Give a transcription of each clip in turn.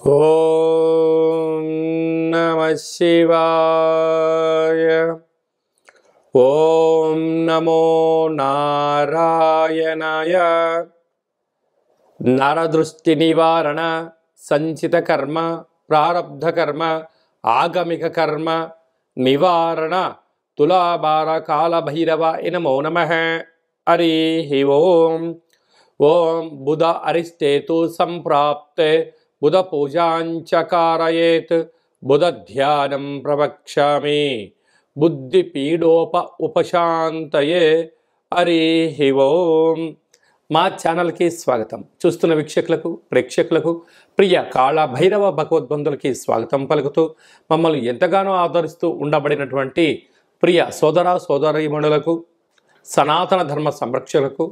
ఓం నమః శివాయ. ఓం నమో నారాయణాయ. నరదృష్టి నివారణ, సంచిత కర్మ, ప్రారబ్ధ కర్మ, ఆగమిక కర్మ నివారణ తులాభార కాళభైరవ నమో నమః. హరి ఓం. ఓం బుధ అరిష్టేతు సంప్రాప్తే బుధ పూజాంచకారయేత్ బుధ ధ్యానం ప్రవక్ష్యామి బుద్ధి పీడోప ఉపశాంతయే. హరి ఓం. మా ఛానల్కి స్వాగతం. చూస్తున్న వీక్షకులకు, ప్రేక్షకులకు, ప్రియ కాళభైరవ భగవద్బంధులకి స్వాగతం పలుకుతూ మమ్మల్ని ఎంతగానో ఆదరిస్తూ ఉండబడినటువంటి ప్రియ సోదర సోదరీమణులకు, సనాతన ధర్మ సంరక్షకులకు,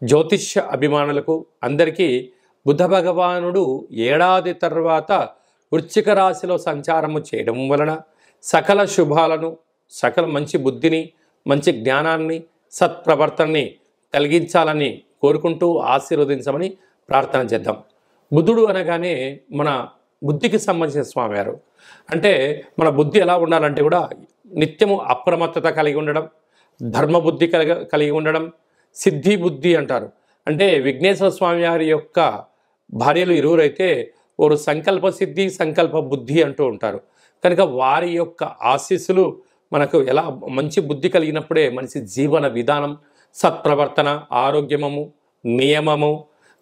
జ్యోతిష్య అభిమానులకు అందరికీ బుధ భగవానుడు ఏడాది తర్వాత వృశ్చిక రాశిలో సంచారము చేయడం వలన సకల శుభాలను, సకల మంచి బుద్ధిని, మంచి జ్ఞానాన్ని, సత్ప్రవర్తనని కలిగించాలని కోరుకుంటూ ఆశీర్వదించమని ప్రార్థన చేద్దాం. బుధుడు అనగానే మన బుద్ధికి సంబంధించిన స్వామివారు. అంటే మన బుద్ధి ఎలా ఉండాలంటే కూడా నిత్యము అప్రమత్తత కలిగి ఉండడం, ధర్మబుద్ధి కలిగి ఉండడం, సిద్ధి బుద్ధి అంటారు. అంటే విఘ్నేశ్వర స్వామి వారి యొక్క భార్యలు ఇరువురైతే వారు సంకల్ప సిద్ధి, సంకల్ప బుద్ధి అంటూ ఉంటారు. కనుక వారి యొక్క ఆశీస్సులు మనకు ఎలా మంచి బుద్ధి కలిగినప్పుడే మనిషి జీవన విధానం, సత్ప్రవర్తన, ఆరోగ్యము, నియమము,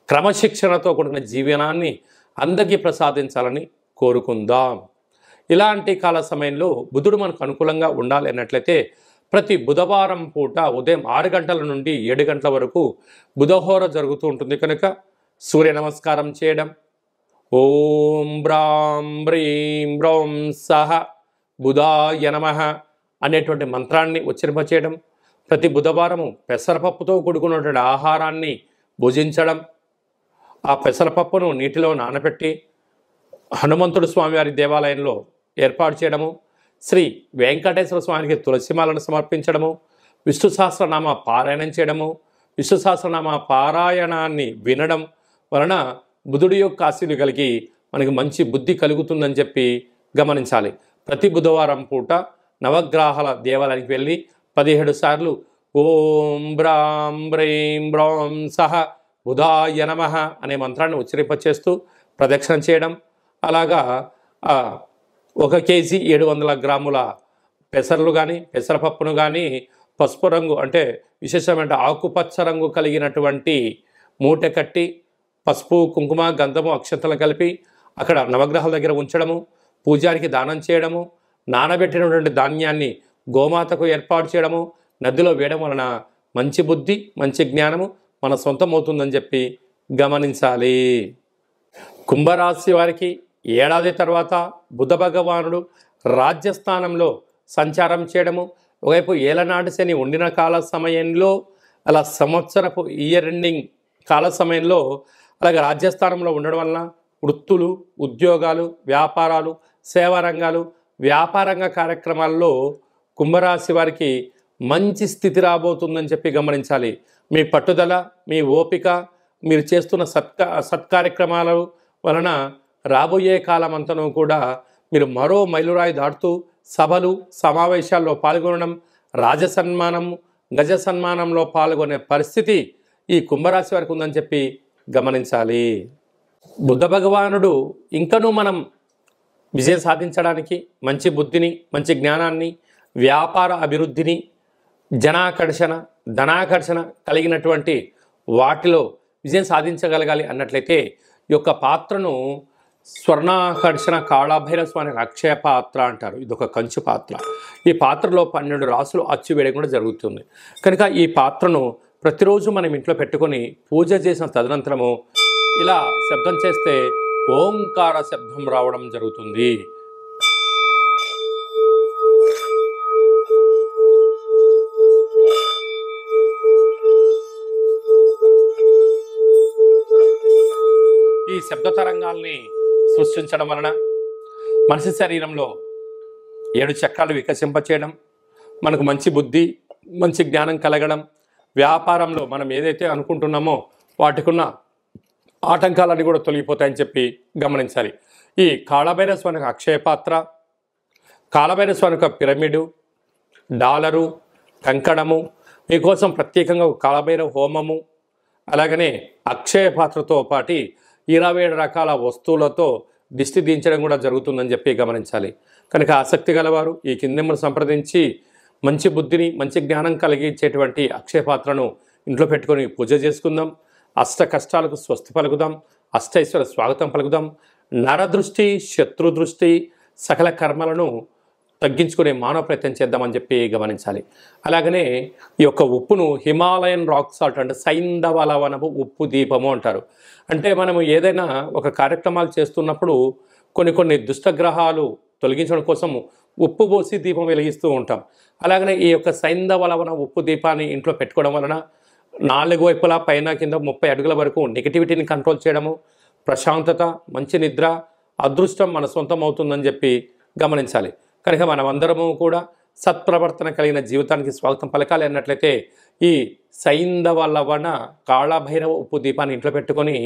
క్రమశిక్షణతో కూడిన జీవనాన్ని అందరికీ ప్రసాదించాలని కోరుకుందాం. ఇలాంటి కాల సమయంలో బుధుడు మనకు అనుకూలంగా ఉండాలి అన్నట్లయితే ప్రతి బుధవారం పూట ఉదయం 6 గంటల నుండి 7 గంటల వరకు బుధహోర జరుగుతూ ఉంటుంది. కనుక సూర్య నమస్కారం చేయడం, ఓం బ్రాం బ్రీం బ్రౌం సహ బుధాయ నమః అనేటువంటి మంత్రాన్ని ఉచ్చరింపచేయడం, ప్రతి బుధవారము పెసరపప్పుతో కూడుకున్నటువంటి ఆహారాన్ని భుజించడం, ఆ పెసరపప్పును నీటిలో నానబెట్టి హనుమంతుడు స్వామివారి దేవాలయంలో ఏర్పాటు చేయడము, శ్రీ వెంకటేశ్వర స్వామికి తులసిమాలను సమర్పించడము, విష్ణు సహస్రనామ పారాయణం చేయడము, విష్ణు సహస్రనామ పారాయణాన్ని వినడం వలన బుధుడి యొక్క ఆశీస్సులు కలిగి మనకి మంచి బుద్ధి కలుగుతుందని చెప్పి గమనించాలి. ప్రతి బుధవారం పూట నవగ్రహాల దేవాలయానికి వెళ్ళి 17 సార్లు ఓం బ్రాం బ్రీం బ్రౌం సహ బుధాయ నమః అనే మంత్రాన్ని ఉచ్చరింపచేస్తూ ప్రదక్షిణ చేయడం. అలాగా 1 కేజీ 700 గ్రాముల పెసర్లు కానీ, పెసరపప్పును కానీ పసుపు రంగు అంటే విశేషమైన ఆకుపచ్చ రంగు కలిగినటువంటి మూట కట్టి పసుపు, కుంకుమ, గంధము, అక్షంతలు కలిపి అక్కడ నవగ్రహాల దగ్గర ఉంచడము, పూజారికి దానం చేయడము, నానబెట్టినటువంటి ధాన్యాన్ని గోమాతకు ఏర్పాటు చేయడము, నదిలో వేయడం వలన మంచి బుద్ధి, మంచి జ్ఞానము మన సొంతం అవుతుందని చెప్పి గమనించాలి. కుంభరాశి వారికి ఏడాది తర్వాత బుధ భగవానుడు రాజ్యస్థానంలో సంచారం చేయడము, ఒకవైపు ఏలనాటి శని ఉండిన కాల సమయంలో, అలా సంవత్సరపు ఇయర్ ఎండింగ్ కాల సమయంలో అలాగే రాజ్యస్థానంలో ఉండడం వలన వృత్తులు, ఉద్యోగాలు, వ్యాపారాలు, సేవా రంగాలు, వ్యాపారంగ కార్యక్రమాల్లో కుంభరాశి వారికి మంచి స్థితి రాబోతుందని చెప్పి గమనించాలి. మీ పట్టుదల, మీ ఓపిక, మీరు చేస్తున్న సత్కార్యక్రమాల వలన రాబోయే కాలమంతను కూడా మీరు మరో మైలురాయి దాటుతూ సభలు, సమావేశాల్లో పాల్గొనడం, రాజసన్మానం, గజ సన్మానంలో పాల్గొనే పరిస్థితి ఈ కుంభరాశి వారికి ఉందని చెప్పి గమనించాలి. బుధ భగవానుడు ఇంకనూ మనం విజయం సాధించడానికి మంచి బుద్ధిని, మంచి జ్ఞానాన్ని, వ్యాపార అభివృద్ధిని, జనాకర్షణ, ధనాకర్షణ కలిగినటువంటి వాటిలో విజయం సాధించగలగాలి అన్నట్లయితే ఈ యొక్క పాత్రను స్వర్ణాకర్షణ కాళభైరవ స్వామి అక్షయ పాత్ర అంటారు. ఇదొక కంచు పాత్ర. ఈ పాత్రలో 12 రాసులు అచ్చు వేయడం కూడా జరుగుతుంది. కనుక ఈ పాత్రను ప్రతిరోజు మనం ఇంట్లో పెట్టుకొని పూజ చేసిన తదనంతరము ఇలా శబ్దం చేస్తే ఓంకార శబ్దం రావడం జరుగుతుంది. ఈ శబ్ద తరంగాల్ని సృష్టించడం వలన మనిషి శరీరంలో 7 చక్రాలు వికసింపచేయడం, మనకు మంచి బుద్ధి, మంచి జ్ఞానం కలగడం, వ్యాపారంలో మనం ఏదైతే అనుకుంటున్నామో వాటికున్న ఆటంకాలన్నీ కూడా తొలగిపోతాయని చెప్పి గమనించాలి. ఈ కాళభైరవ స్వామికి అక్షయ పాత్ర, కాళభైరవ స్వామికి పిరమిడు, డాలరు, కంకణము, మీకోసం ప్రత్యేకంగా కాళభైరవ హోమము, అలాగనే అక్షయ పాత్రతో పాటు 27 రకాల వస్తువులతో దిష్టి దించడం కూడా జరుగుతుందని చెప్పి గమనించాలి. కనుక ఆసక్తి గలవారు ఈ కింది నెంబర్ సంప్రదించి మంచి బుద్ధిని, మంచి జ్ఞానం కలిగించేటువంటి అక్షయ పాత్రను ఇంట్లో పెట్టుకొని పూజ చేసుకుందాం. అష్ట కష్టాలకు స్వస్తి పలుకుదాం, అష్టైశ్వర్య స్వాగతం పలుకుదాం. నరదృష్టి, శత్రుదృష్టి, సకల కర్మలను తగ్గించుకునే మానవ ప్రయత్నం చేద్దామని చెప్పి గమనించాలి. అలాగనే ఈ యొక్క ఉప్పును హిమాలయన్ రాక్ సాల్ట్ అంటే సైంధవ లవణపు ఉప్పు దీపము అంటారు. అంటే మనము ఏదైనా ఒక కార్యక్రమాలు చేస్తున్నప్పుడు కొన్ని దుష్టగ్రహాలు తొలగించడం కోసం ఉప్పు పోసి దీపం వెలిగిస్తూ ఉంటాం. అలాగనే ఈ యొక్క సైంధవ లవణ ఉప్పు దీపాన్ని ఇంట్లో పెట్టుకోవడం వలన 4 వైపులా పైన కింద 30 అడుగుల వరకు నెగిటివిటీని కంట్రోల్ చేయడము, ప్రశాంతత, మంచి నిద్ర, అదృష్టం మన సొంతం అవుతుందని చెప్పి గమనించాలి. కనుక మనమందరము కూడా సత్ప్రవర్తన కలిగిన జీవితానికి స్వాగతం పలకాలి అన్నట్లయితే ఈ సైంధవ లవణ కాళభైరవ ఉప్పు దీపాన్ని ఇంట్లో పెట్టుకొని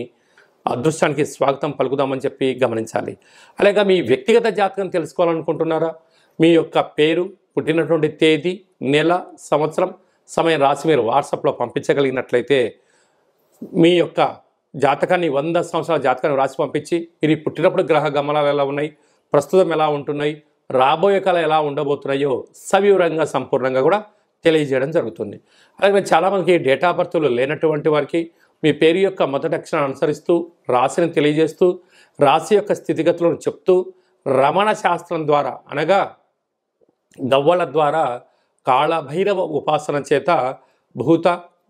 అదృష్టానికి స్వాగతం పలుకుదామని చెప్పి గమనించాలి. అలాగే మీ వ్యక్తిగత జాతకం తెలుసుకోవాలనుకుంటున్నారా? మీ యొక్క పేరు, పుట్టినటువంటి తేదీ, నెల, సంవత్సరం, సమయం రాసి మీరు వాట్సాప్లో పంపించగలిగినట్లయితే మీ యొక్క జాతకాన్ని 100 సంవత్సరాల జాతకాన్ని రాసి పంపించి మీరు పుట్టినప్పుడు గ్రహ గమనాలు ఎలా ఉన్నాయి, ప్రస్తుతం ఎలా ఉంటున్నాయి, రాబోయే కాలం ఎలా ఉండబోతున్నాయో సవివరంగా సంపూర్ణంగా కూడా తెలియజేయడం జరుగుతుంది. అలాగే చాలామందికి డేట్ ఆఫ్ బర్త్లు లేనటువంటి వారికి మీ పేరు యొక్క మొదటి అక్షరాన్ని అనుసరిస్తూ రాశిని తెలియజేస్తూ రాశి యొక్క స్థితిగతులను చెప్తూ రమణ శాస్త్రం ద్వారా అనగా గవ్వల ద్వారా కాళభైరవ ఉపాసన చేత భూత,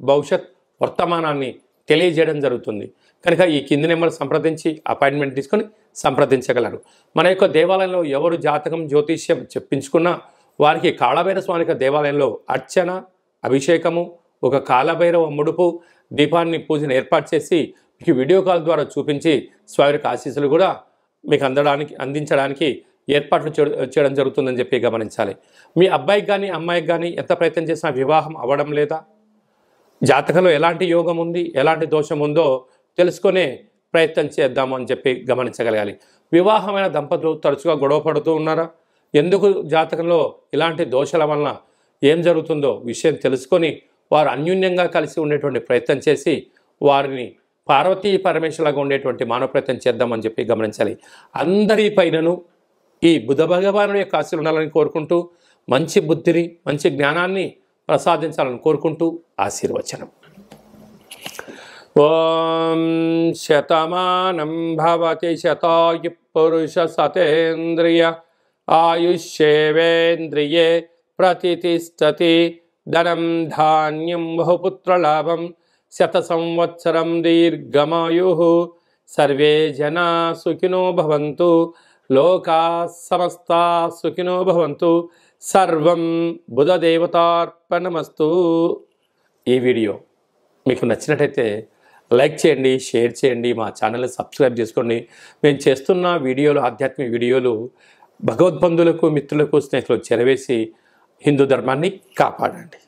భవిష్యత్, వర్తమానాన్ని తెలియజేయడం జరుగుతుంది. కనుక ఈ కింది నెంబర్ సంప్రదించి అపాయింట్మెంట్ తీసుకొని సంప్రదించగలరు. మన యొక్క దేవాలయంలో ఎవరు జాతకం, జ్యోతిష్యం చెప్పించుకున్నా వారికి కాళభైరవ స్వామి దేవాలయంలో అర్చన, అభిషేకము, ఒక కాళభైరవ ముడుపు దీపాన్ని పూజను ఏర్పాటు చేసి మీకు వీడియో కాల్ ద్వారా చూపించి స్వామి ఆశీస్సులు కూడా మీకు అందించడానికి ఏర్పాట్లు చేయడం జరుగుతుందని చెప్పి గమనించాలి. మీ అబ్బాయికి కానీ అమ్మాయికి కానీ ఎంత ప్రయత్నం చేసినా వివాహం అవ్వడం లేదా, జాతకంలో ఎలాంటి యోగం ఉంది, ఎలాంటి దోషం ఉందో తెలుసుకునే ప్రయత్నం చేద్దాము అని చెప్పి గమనించగలగాలి. వివాహమైన దంపతులు తరచుగా గొడవ పడుతూ ఉన్నారా? ఎందుకు జాతకంలో ఇలాంటి దోషాల వలన ఏం జరుగుతుందో విషయం తెలుసుకొని వారు అన్యోన్యంగా కలిసి ఉండేటువంటి ప్రయత్నం చేసి వారిని పార్వతీ పరమేశ్వరులాగా ఉండేటువంటి మానవ ప్రయత్నం చేద్దామని చెప్పి గమనించాలి. అందరి పైనను ఈ బుధ భగవానుడి యొక్క ఆశీస్సులు ఉండాలని కోరుకుంటూ మంచి బుద్ధిని, మంచి జ్ఞానాన్ని ప్రసాదించాలని కోరుకుంటూ ఆశీర్వచనం. ఓం శతమానం భవతి శతాయు పురుష సతేంద్రియ ఆయుష్యేవేంద్రియే ప్రతిష్టతి ధనం ధాన్యం బహుపుత్రలాభం శత సంవత్సరం దీర్ఘమాయు సర్వే జనా సుఖినో భవంతు లోకా సమస్తా సుఖినో భవంతు సర్వం బుధదేవతార్పణమస్తు. ఈ వీడియో మీకు నచ్చినట్టయితే లైక్ చేయండి, షేర్ చేయండి, మా ఛానల్ని సబ్స్క్రైబ్ చేసుకోండి. మేము చేస్తున్న వీడియోలు, ఆధ్యాత్మిక వీడియోలు భగవద్బంధులకు, మిత్రులకు, స్నేహితులకు చేరవేసి హిందూ ధర్మాన్ని కాపాడండి.